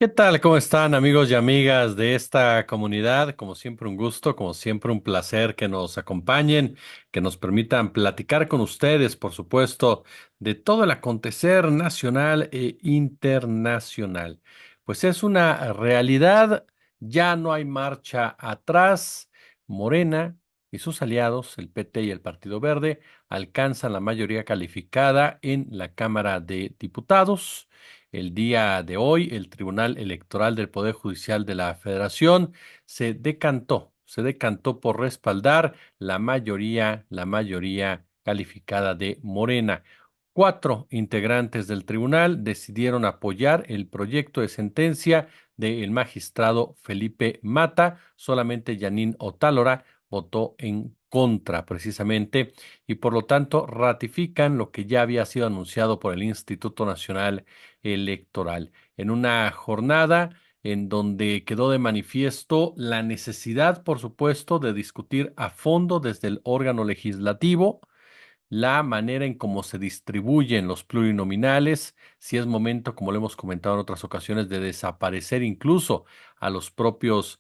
¿Qué tal? ¿Cómo están amigos y amigas de esta comunidad? Como siempre un gusto, como siempre un placer que nos acompañen, que nos permitan platicar con ustedes, por supuesto, de todo el acontecer nacional e internacional. Pues es una realidad, ya no hay marcha atrás. Morena y sus aliados, el PT y el Partido Verde, alcanzan la mayoría calificada en la Cámara de Diputados. El día de hoy, el Tribunal Electoral del Poder Judicial de la Federación se decantó por respaldar la mayoría calificada de Morena. Cuatro integrantes del tribunal decidieron apoyar el proyecto de sentencia del magistrado Felipe Mata. Solamente Yanín Otálora votó en contra, precisamente, y por lo tanto ratifican lo que ya había sido anunciado por el Instituto Nacional Electoral, en una jornada en donde quedó de manifiesto la necesidad, por supuesto, de discutir a fondo desde el órgano legislativo la manera en cómo se distribuyen los plurinominales, si es momento, como lo hemos comentado en otras ocasiones, de desaparecer incluso a los propios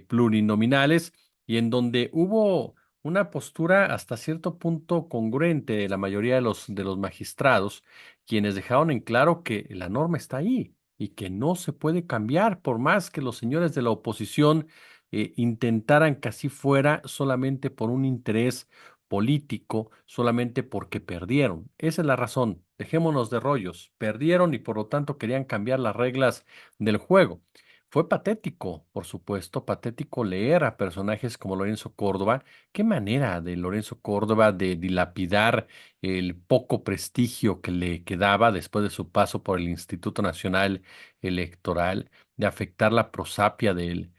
plurinominales, y en donde hubo una postura hasta cierto punto congruente de la mayoría de los magistrados, quienes dejaron en claro que la norma está ahí y que no se puede cambiar por más que los señores de la oposición intentaran que así fuera solamente por un interés político, solamente porque perdieron. Esa es la razón. Dejémonos de rollos. Perdieron y por lo tanto querían cambiar las reglas del juego. Fue patético, por supuesto, patético leer a personajes como Lorenzo Córdoba. Qué manera de Lorenzo Córdoba de dilapidar el poco prestigio que le quedaba después de su paso por el Instituto Nacional Electoral, de afectar la prosapia del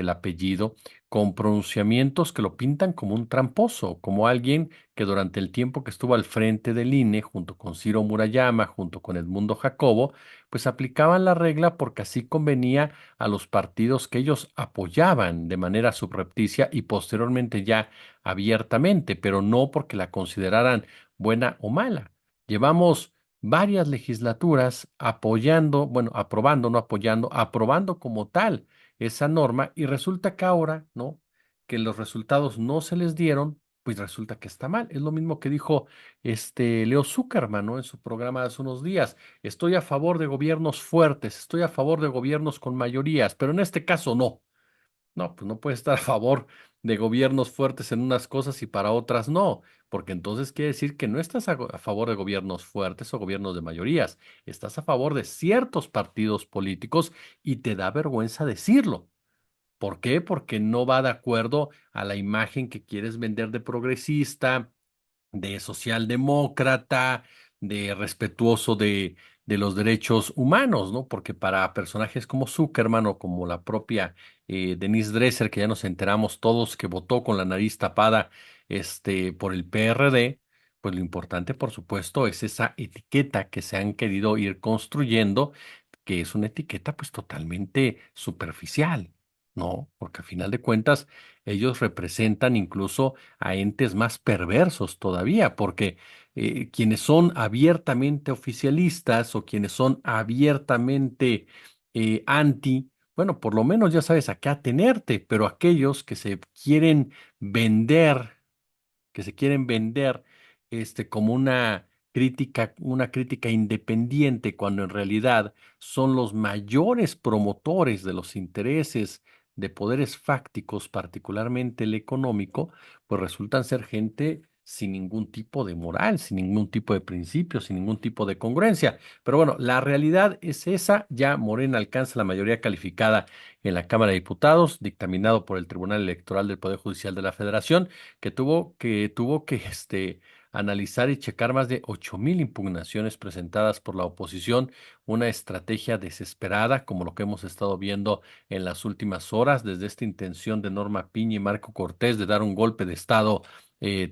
apellido con pronunciamientos que lo pintan como un tramposo, como alguien que durante el tiempo que estuvo al frente del INE, junto con Ciro Murayama, junto con Edmundo Jacobo, pues aplicaban la regla porque así convenía a los partidos que ellos apoyaban de manera subrepticia y posteriormente ya abiertamente, pero no porque la consideraran buena o mala. Llevamos varias legislaturas apoyando, bueno, aprobando, no apoyando, aprobando como tal esa norma, y resulta que ahora, ¿no? Que los resultados no se les dieron, pues resulta que está mal. Es lo mismo que dijo Leo Zuckerman, ¿no? En su programa de hace unos días. Estoy a favor de gobiernos fuertes, estoy a favor de gobiernos con mayorías, pero en este caso no. No, pues no puedes estar a favor de gobiernos fuertes en unas cosas y para otras no, porque entonces quiere decir que no estás a favor de gobiernos fuertes o gobiernos de mayorías, estás a favor de ciertos partidos políticos y te da vergüenza decirlo. ¿Por qué? Porque no va de acuerdo a la imagen que quieres vender de progresista, de socialdemócrata, de respetuoso de los derechos humanos, ¿no? Porque para personajes como Zuckerman o como la propia Denise Dresser, que ya nos enteramos todos que votó con la nariz tapada por el PRD, pues lo importante, por supuesto, es esa etiqueta que se han querido ir construyendo, que es una etiqueta pues totalmente superficial, ¿no? Porque a final de cuentas ellos representan incluso a entes más perversos todavía, porque quienes son abiertamente oficialistas o quienes son abiertamente anti, bueno, por lo menos ya sabes a qué atenerte, pero aquellos que se quieren vender como una crítica independiente, cuando en realidad son los mayores promotores de los intereses de poderes fácticos, particularmente el económico, pues resultan ser gente sin ningún tipo de moral, sin ningún tipo de principio, sin ningún tipo de congruencia. Pero bueno, la realidad es esa. Ya Morena alcanza la mayoría calificada en la Cámara de Diputados, dictaminado por el Tribunal Electoral del Poder Judicial de la Federación, que tuvo que analizar y checar más de 8,000 impugnaciones presentadas por la oposición, una estrategia desesperada, como lo que hemos estado viendo en las últimas horas, desde esta intención de Norma Piña y Marco Cortés de dar un golpe de Estado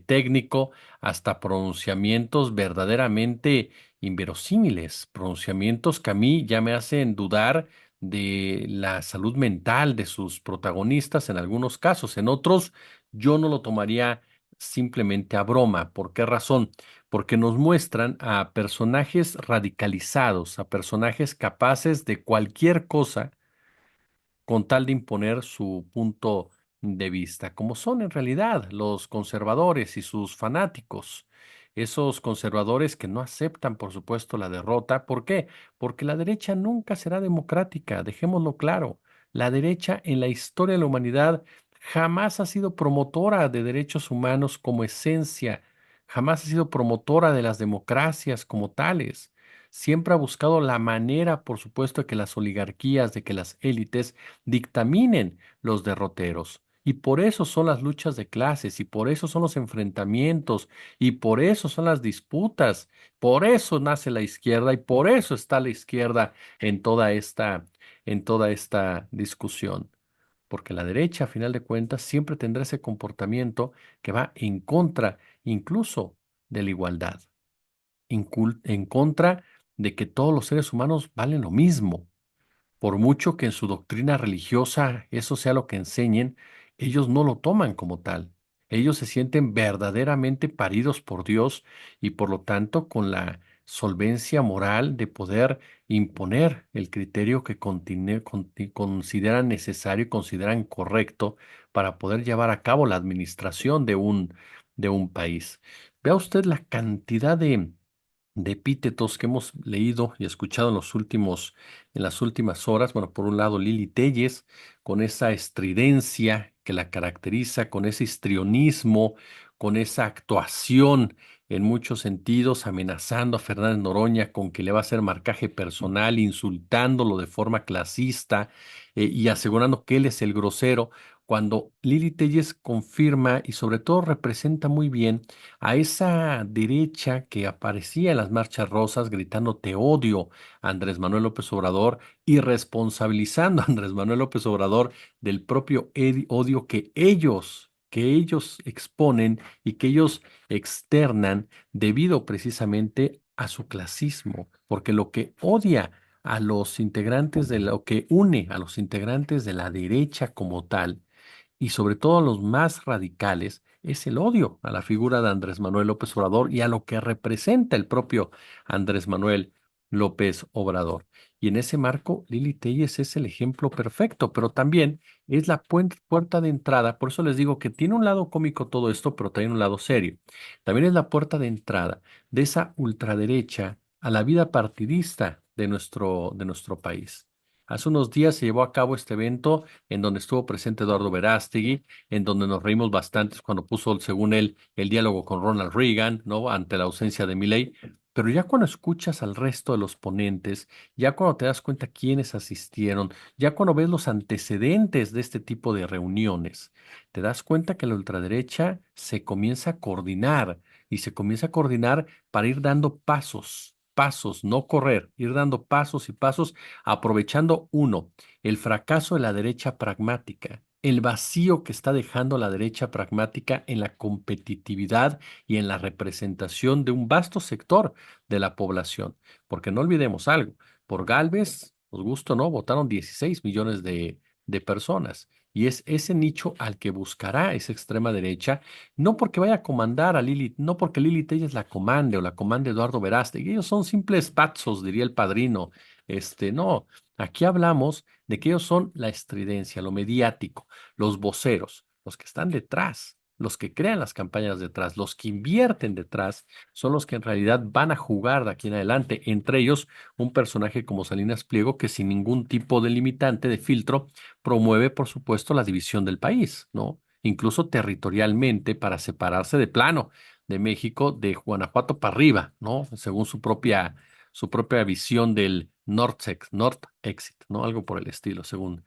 técnico, hasta pronunciamientos verdaderamente inverosímiles, pronunciamientos que a mí ya me hacen dudar de la salud mental de sus protagonistas en algunos casos. En otros yo no lo tomaría simplemente a broma. ¿Por qué razón? Porque nos muestran a personajes radicalizados, a personajes capaces de cualquier cosa con tal de imponer su punto de vista, como son en realidad los conservadores y sus fanáticos. Esos conservadores que no aceptan, por supuesto, la derrota. ¿Por qué? Porque la derecha nunca será democrática, dejémoslo claro. La derecha en la historia de la humanidad jamás ha sido promotora de derechos humanos como esencia, jamás ha sido promotora de las democracias como tales. Siempre ha buscado la manera, por supuesto, de que las oligarquías, de que las élites dictaminen los derroteros. Y por eso son las luchas de clases, y por eso son los enfrentamientos, y por eso son las disputas. Por eso nace la izquierda y por eso está la izquierda en toda esta discusión. Porque la derecha, a final de cuentas, siempre tendrá ese comportamiento que va en contra incluso de la igualdad, en contra de que todos los seres humanos valen lo mismo. Por mucho que en su doctrina religiosa eso sea lo que enseñen, ellos no lo toman como tal. Ellos se sienten verdaderamente paridos por Dios y por lo tanto con la solvencia moral de poder imponer el criterio que consideran necesario y consideran correcto para poder llevar a cabo la administración de un país. Vea usted la cantidad de epítetos que hemos leído y escuchado en las últimas horas. Bueno, por un lado, Lili Téllez, con esa estridencia que la caracteriza, con ese histrionismo, con esa actuación en muchos sentidos, amenazando a Fernández Noroña con que le va a hacer marcaje personal, insultándolo de forma clasista, y asegurando que él es el grosero, cuando Lili Téllez confirma y sobre todo representa muy bien a esa derecha que aparecía en las marchas rosas gritando te odio a Andrés Manuel López Obrador y responsabilizando a Andrés Manuel López Obrador del propio odio que ellos exponen y que ellos externan debido precisamente a su clasismo, porque lo que odia a los integrantes de lo que une a los integrantes de la derecha como tal, y sobre todo a los más radicales, es el odio a la figura de Andrés Manuel López Obrador y a lo que representa el propio Andrés Manuel López Obrador. Y en ese marco, Lili Telles es el ejemplo perfecto, pero también es la puerta de entrada. Por eso les digo que tiene un lado cómico todo esto, pero también un lado serio. También es la puerta de entrada de esa ultraderecha a la vida partidista de nuestro país. Hace unos días se llevó a cabo este evento en donde estuvo presente Eduardo Verástegui, en donde nos reímos bastante cuando puso, según él, el diálogo con Ronald Reagan, ¿no? Ante la ausencia de Milei. Pero ya cuando escuchas al resto de los ponentes, ya cuando te das cuenta quiénes asistieron, ya cuando ves los antecedentes de este tipo de reuniones, te das cuenta que la ultraderecha se comienza a coordinar y se comienza a coordinar para ir dando pasos, no correr, ir dando pasos y pasos, aprovechando uno, el fracaso de la derecha pragmática, el vacío que está dejando la derecha pragmática en la competitividad y en la representación de un vasto sector de la población. Porque no olvidemos algo, por Gálvez, os gusto o no, votaron 16 millones de personas. Y es ese nicho al que buscará esa extrema derecha, no porque vaya a comandar a Lili, no porque Lili Telles la comande o la comande Eduardo Verástegui, ellos son simples patsos, diría el padrino. No, aquí hablamos de que ellos son la estridencia, lo mediático, los voceros, los que están detrás, los que crean las campañas detrás, los que invierten detrás, son los que en realidad van a jugar de aquí en adelante. Entre ellos, un personaje como Salinas Pliego, que sin ningún tipo de limitante, de filtro, promueve, por supuesto, la división del país, ¿no? Incluso territorialmente para separarse de plano de México, de Guanajuato para arriba, ¿no? Según su propia visión del North Exit, ¿no? Algo por el estilo, según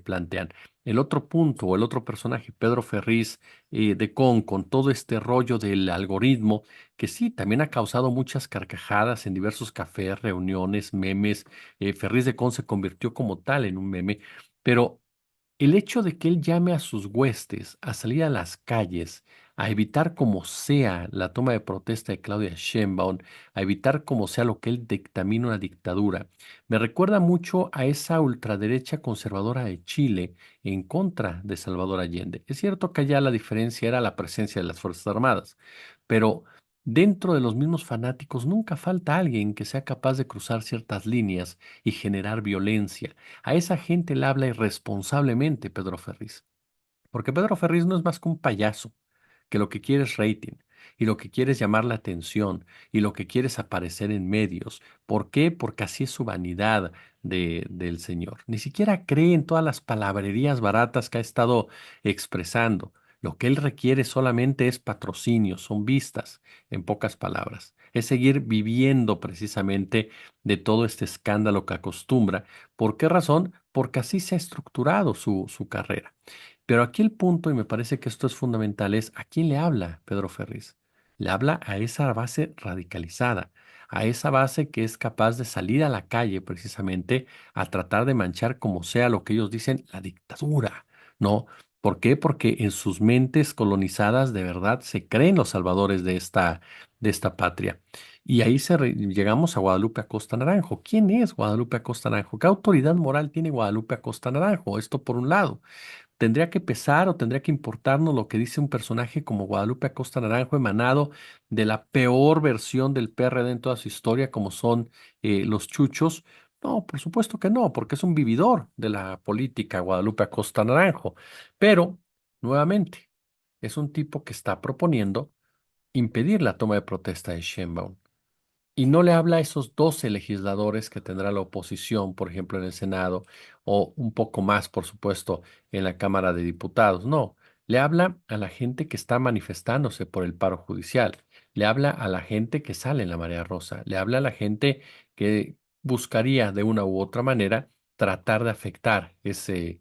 plantean. El otro punto, o el otro personaje, Pedro Ferriz de con todo este rollo del algoritmo, que sí, también ha causado muchas carcajadas en diversos cafés, reuniones, memes. Ferriz de Con se convirtió como tal en un meme, pero el hecho de que él llame a sus huestes a salir a las calles, a evitar como sea la toma de protesta de Claudia Sheinbaum, a evitar como sea lo que él dictamina una dictadura. Me recuerda mucho a esa ultraderecha conservadora de Chile en contra de Salvador Allende. Es cierto que allá la diferencia era la presencia de las Fuerzas Armadas, pero dentro de los mismos fanáticos nunca falta alguien que sea capaz de cruzar ciertas líneas y generar violencia. A esa gente le habla irresponsablemente Pedro Ferriz, porque Pedro Ferriz no es más que un payaso que lo que quiere es rating y lo que quiere es llamar la atención y lo que quiere es aparecer en medios. ¿Por qué? Porque así es su vanidad del señor. Ni siquiera cree en todas las palabrerías baratas que ha estado expresando. Lo que él requiere solamente es patrocinio, son vistas, en pocas palabras. Es seguir viviendo precisamente de todo este escándalo que acostumbra. ¿Por qué razón? Porque así se ha estructurado su carrera. Pero aquí el punto, y me parece que esto es fundamental, es ¿a quién le habla Pedro Ferriz? Le habla a esa base radicalizada, a esa base que es capaz de salir a la calle precisamente a tratar de manchar como sea lo que ellos dicen la dictadura, ¿no? ¿Por qué? Porque en sus mentes colonizadas de verdad se creen los salvadores de esta patria. Y ahí llegamos a Guadalupe Acosta Naranjo. ¿Quién es Guadalupe Acosta Naranjo? ¿Qué autoridad moral tiene Guadalupe Acosta Naranjo? Esto por un lado. Tendría que pesar o tendría que importarnos lo que dice un personaje como Guadalupe Acosta Naranjo, emanado de la peor versión del PRD en toda su historia, como son los chuchos. No, por supuesto que no, porque es un vividor de la política Guadalupe Acosta Naranjo. Pero, nuevamente, es un tipo que está proponiendo impedir la toma de protesta de Sheinbaum. Y no le habla a esos 12 legisladores que tendrá la oposición, por ejemplo, en el Senado, o un poco más, por supuesto, en la Cámara de Diputados. No, le habla a la gente que está manifestándose por el paro judicial. Le habla a la gente que sale en la marea rosa. Le habla a la gente que buscaría de una u otra manera tratar de afectar ese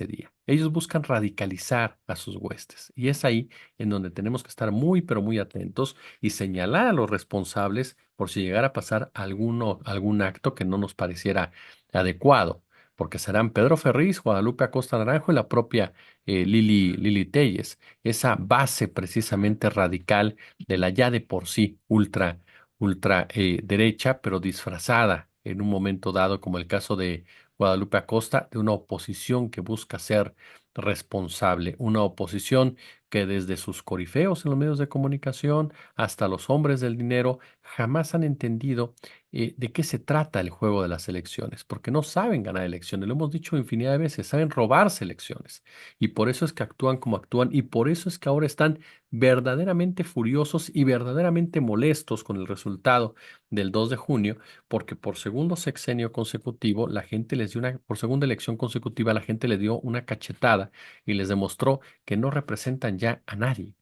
día. Ellos buscan radicalizar a sus huestes. Y es ahí en donde tenemos que estar muy, pero muy atentos y señalar a los responsables por si llegara a pasar algún acto que no nos pareciera adecuado, porque serán Pedro Ferriz, Guadalupe Acosta Naranjo y la propia Lili Telles, esa base precisamente radical de la ya de por sí ultra derecha, pero disfrazada en un momento dado, como el caso de Guadalupe Acosta, de una oposición que busca ser responsable, una oposición que desde sus corifeos en los medios de comunicación hasta los hombres del dinero jamás han entendido de qué se trata el juego de las elecciones, porque no saben ganar elecciones, lo hemos dicho infinidad de veces, saben robarse elecciones y por eso es que actúan como actúan y por eso es que ahora están verdaderamente furiosos y verdaderamente molestos con el resultado del 2 de junio, porque por segundo sexenio consecutivo la gente les dio por segunda elección consecutiva la gente le dio una cachetada y les demostró que no representan ya a nadie,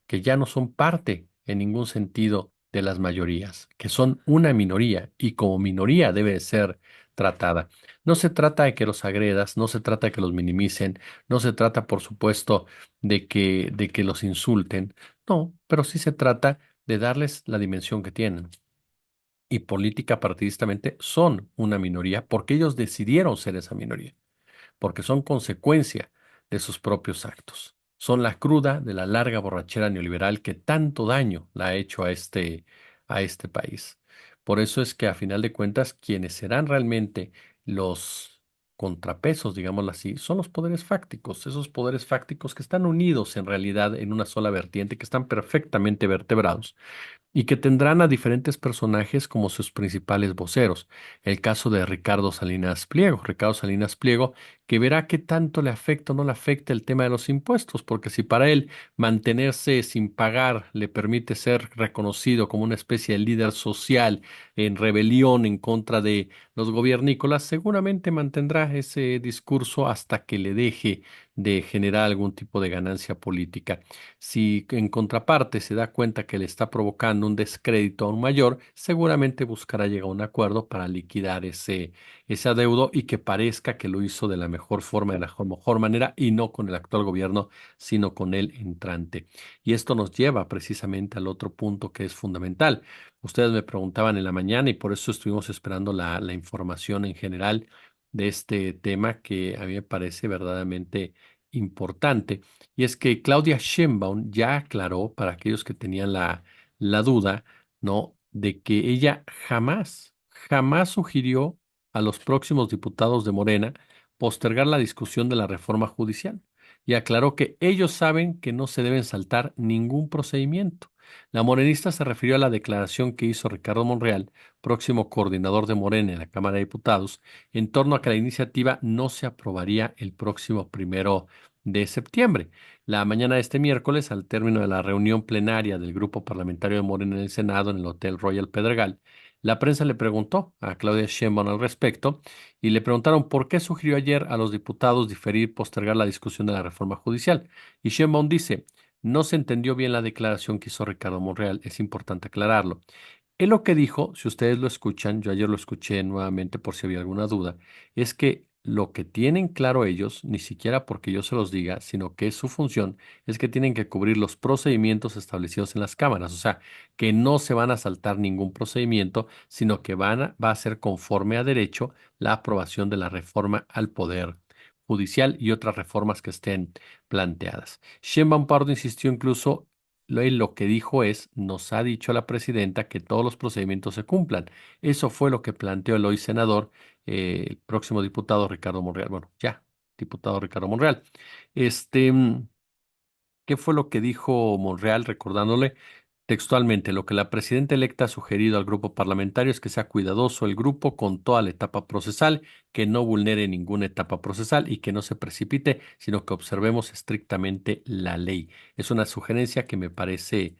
que ya no son parte en ningún sentido de las mayorías, que son una minoría y como minoría debe ser tratada. No se trata de que los agredas, no se trata de que los minimicen, no se trata, por supuesto, de que los insulten, no, pero sí se trata de darles la dimensión que tienen. Y política partidistamente son una minoría porque ellos decidieron ser esa minoría porque son consecuencia de sus propios actos. Son la cruda de la larga borrachera neoliberal que tanto daño la ha hecho a este país. Por eso es que a final de cuentas, quienes serán realmente los contrapesos, digámoslo así, son los poderes fácticos, esos poderes fácticos que están unidos en realidad en una sola vertiente, que están perfectamente vertebrados y que tendrán a diferentes personajes como sus principales voceros. El caso de Ricardo Salinas Pliego, que verá qué tanto le afecta o no le afecta el tema de los impuestos, porque si para él mantenerse sin pagar le permite ser reconocido como una especie de líder social en rebelión en contra de los gobiernícolas, seguramente mantendrá ese discurso hasta que le deje de generar algún tipo de ganancia política. Si en contraparte se da cuenta que le está provocando un descrédito aún mayor, seguramente buscará llegar a un acuerdo para liquidar ese adeudo y que parezca que lo hizo de la mejor forma, de la mejor manera, y no con el actual gobierno, sino con el entrante. Y esto nos lleva precisamente al otro punto que es fundamental. Ustedes me preguntaban en la mañana y por eso estuvimos esperando la información en general de este tema que a mí me parece verdaderamente importante, y es que Claudia Sheinbaum ya aclaró para aquellos que tenían la duda, ¿no? De que ella jamás sugirió a los próximos diputados de Morena postergar la discusión de la reforma judicial y aclaró que ellos saben que no se deben saltar ningún procedimiento. La morenista se refirió a la declaración que hizo Ricardo Monreal, próximo coordinador de Morena en la Cámara de Diputados, en torno a que la iniciativa no se aprobaría el próximo 1 de septiembre. La mañana de este miércoles, al término de la reunión plenaria del Grupo Parlamentario de Morena en el Senado, en el Hotel Royal Pedregal, la prensa le preguntó a Claudia Sheinbaum al respecto y le preguntaron por qué sugirió ayer a los diputados diferir, postergar la discusión de la reforma judicial. Y Sheinbaum dice, no se entendió bien la declaración que hizo Ricardo Monreal, es importante aclararlo. Él lo que dijo, si ustedes lo escuchan, yo ayer lo escuché nuevamente por si había alguna duda, es que lo que tienen claro ellos, ni siquiera porque yo se los diga, sino que es su función, es que tienen que cubrir los procedimientos establecidos en las cámaras, o sea, que no se van a saltar ningún procedimiento, sino que va a ser conforme a derecho la aprobación de la reforma al Poder Judicial y otras reformas que estén planteadas. Sheinbaum Pardo insistió incluso él lo que dijo es, nos ha dicho la presidenta que todos los procedimientos se cumplan. Eso fue lo que planteó el hoy senador, el próximo diputado Ricardo Monreal. Bueno, ya, diputado Ricardo Monreal. Este, ¿Qué fue lo que dijo Monreal, recordándole textualmente? Lo que la presidenta electa ha sugerido al grupo parlamentario es que sea cuidadoso el grupo con toda la etapa procesal, que no vulnere ninguna etapa procesal y que no se precipite, sino que observemos estrictamente la ley. Es una sugerencia que me parece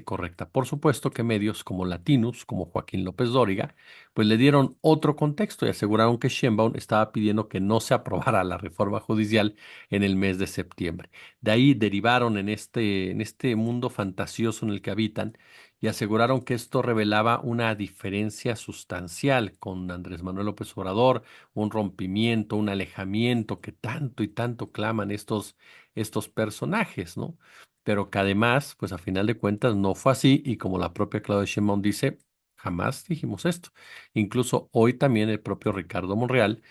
correcta. Por supuesto que medios como Latinus, como Joaquín López Dóriga, pues le dieron otro contexto y aseguraron que Sheinbaum estaba pidiendo que no se aprobara la reforma judicial en el mes de septiembre. De ahí derivaron en este mundo fantasioso en el que habitan y aseguraron que esto revelaba una diferencia sustancial con Andrés Manuel López Obrador, un rompimiento, un alejamiento que tanto y tanto claman estos personajes, ¿no? Pero que además, pues a final de cuentas no fue así y como la propia Claudia Sheinbaum dice, jamás dijimos esto. Incluso hoy también el propio Ricardo Monreal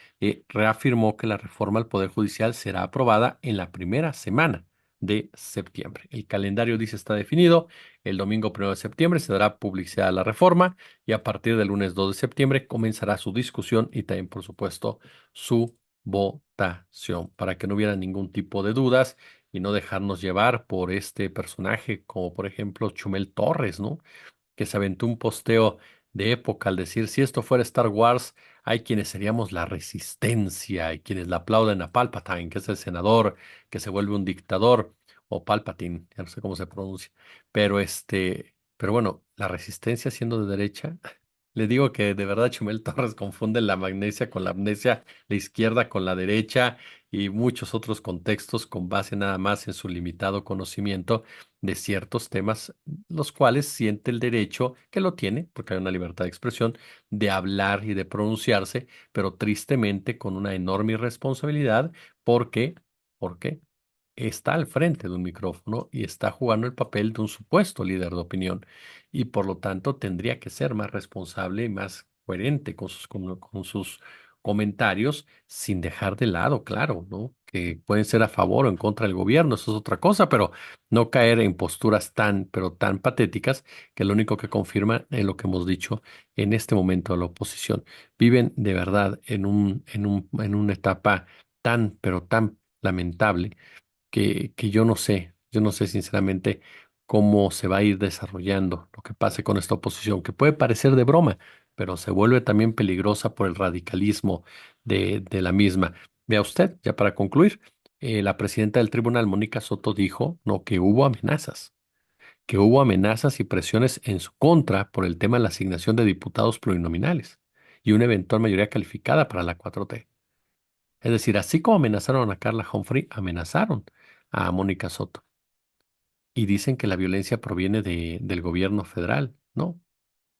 reafirmó que la reforma al Poder Judicial será aprobada en la primera semana de septiembre. El calendario dice está definido. El domingo 1 de septiembre se dará publicidad a la reforma y a partir del lunes 2 de septiembre comenzará su discusión y también, por supuesto, su votación para que no hubiera ningún tipo de dudas y no dejarnos llevar por este personaje como por ejemplo Chumel Torres, ¿no? Que se aventó un posteo de época al decir, si esto fuera Star Wars, hay quienes seríamos la resistencia y quienes le aplauden a Palpatine, que es el senador que se vuelve un dictador, o Palpatine, ya no sé cómo se pronuncia, pero bueno, la resistencia siendo de derecha. Le digo que de verdad Chumel Torres confunde la magnesia con la amnesia, la izquierda con la derecha y muchos otros contextos con base nada más en su limitado conocimiento de ciertos temas, los cuales siente el derecho, que lo tiene, porque hay una libertad de expresión, de hablar y de pronunciarse, pero tristemente con una enorme irresponsabilidad, porque, porque está al frente de un micrófono y está jugando el papel de un supuesto líder de opinión y por lo tanto tendría que ser más responsable y más coherente con sus comentarios sin dejar de lado, claro, ¿no? Que pueden ser a favor o en contra del gobierno, eso es otra cosa, pero no caer en posturas tan, pero tan patéticas que lo único que confirma es lo que hemos dicho en este momento de la oposición. Viven de verdad en una etapa tan, pero tan lamentable que yo no sé sinceramente cómo se va a ir desarrollando lo que pase con esta oposición, que puede parecer de broma, pero se vuelve también peligrosa por el radicalismo de la misma. Vea usted, ya para concluir, la presidenta del tribunal, Mónica Soto, dijo, no, que hubo amenazas y presiones en su contra por el tema de la asignación de diputados plurinominales y una eventual mayoría calificada para la 4T. Es decir, así como amenazaron a Carla Humphrey, amenazaron a Mónica Soto. Y dicen que la violencia proviene del gobierno federal. No,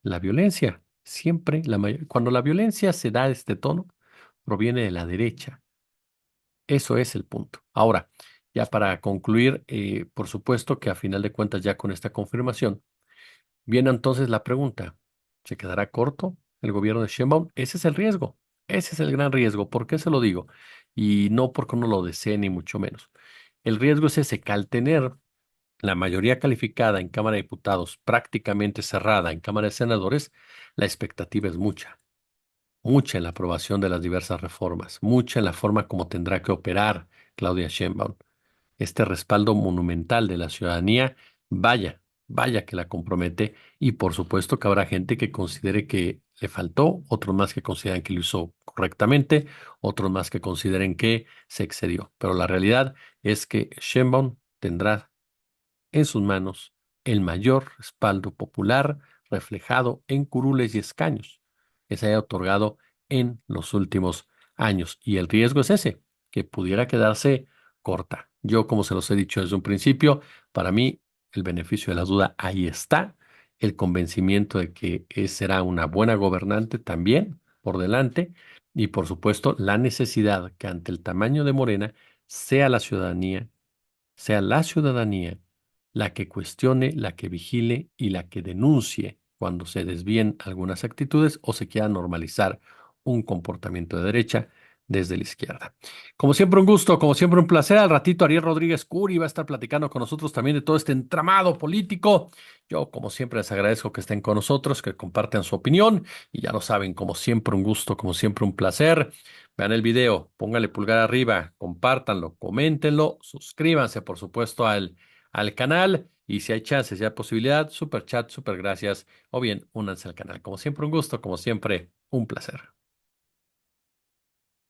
la violencia siempre, cuando la violencia se da de este tono, proviene de la derecha. Eso es el punto. Ahora, ya para concluir, por supuesto que a final de cuentas, ya con esta confirmación, viene entonces la pregunta, ¿se quedará corto el gobierno de Sheinbaum? Ese es el riesgo. Ese es el gran riesgo. ¿Por qué se lo digo? Y no porque uno lo desee, ni mucho menos. El riesgo es ese, que al tener la mayoría calificada en Cámara de Diputados prácticamente cerrada en Cámara de Senadores, la expectativa es mucha en la aprobación de las diversas reformas, mucha en la forma como tendrá que operar Claudia Sheinbaum. Este respaldo monumental de la ciudadanía, vaya, vaya que la compromete, y por supuesto que habrá gente que considere que le faltó, otros más que consideran que lo hizo correctamente, otros más que consideren que se excedió. Pero la realidad es que Sheinbaum tendrá en sus manos el mayor respaldo popular reflejado en curules y escaños que se haya otorgado en los últimos años. Y el riesgo es ese, que pudiera quedarse corta. Yo, como se los he dicho desde un principio, para mí el beneficio de la duda ahí está, el convencimiento de que será una buena gobernante también por delante, y por supuesto la necesidad que ante el tamaño de Morena sea la ciudadanía sea la ciudadanía la que cuestione, la que vigile y la que denuncie cuando se desvíen algunas actitudes o se quiera normalizar un comportamiento de derecha desde la izquierda. Como siempre, un gusto, como siempre, un placer. Al ratito, Ariel Rodríguez Curi va a estar platicando con nosotros también de todo este entramado político. Yo, como siempre, les agradezco que estén con nosotros, que compartan su opinión y ya lo saben, como siempre, un gusto, como siempre, un placer. Vean el video, pónganle pulgar arriba, compártanlo, coméntenlo, suscríbanse, por supuesto, al canal. Y si hay chance, si hay posibilidad, super chat, super gracias. O bien, únanse al canal. Como siempre, un gusto, como siempre, un placer.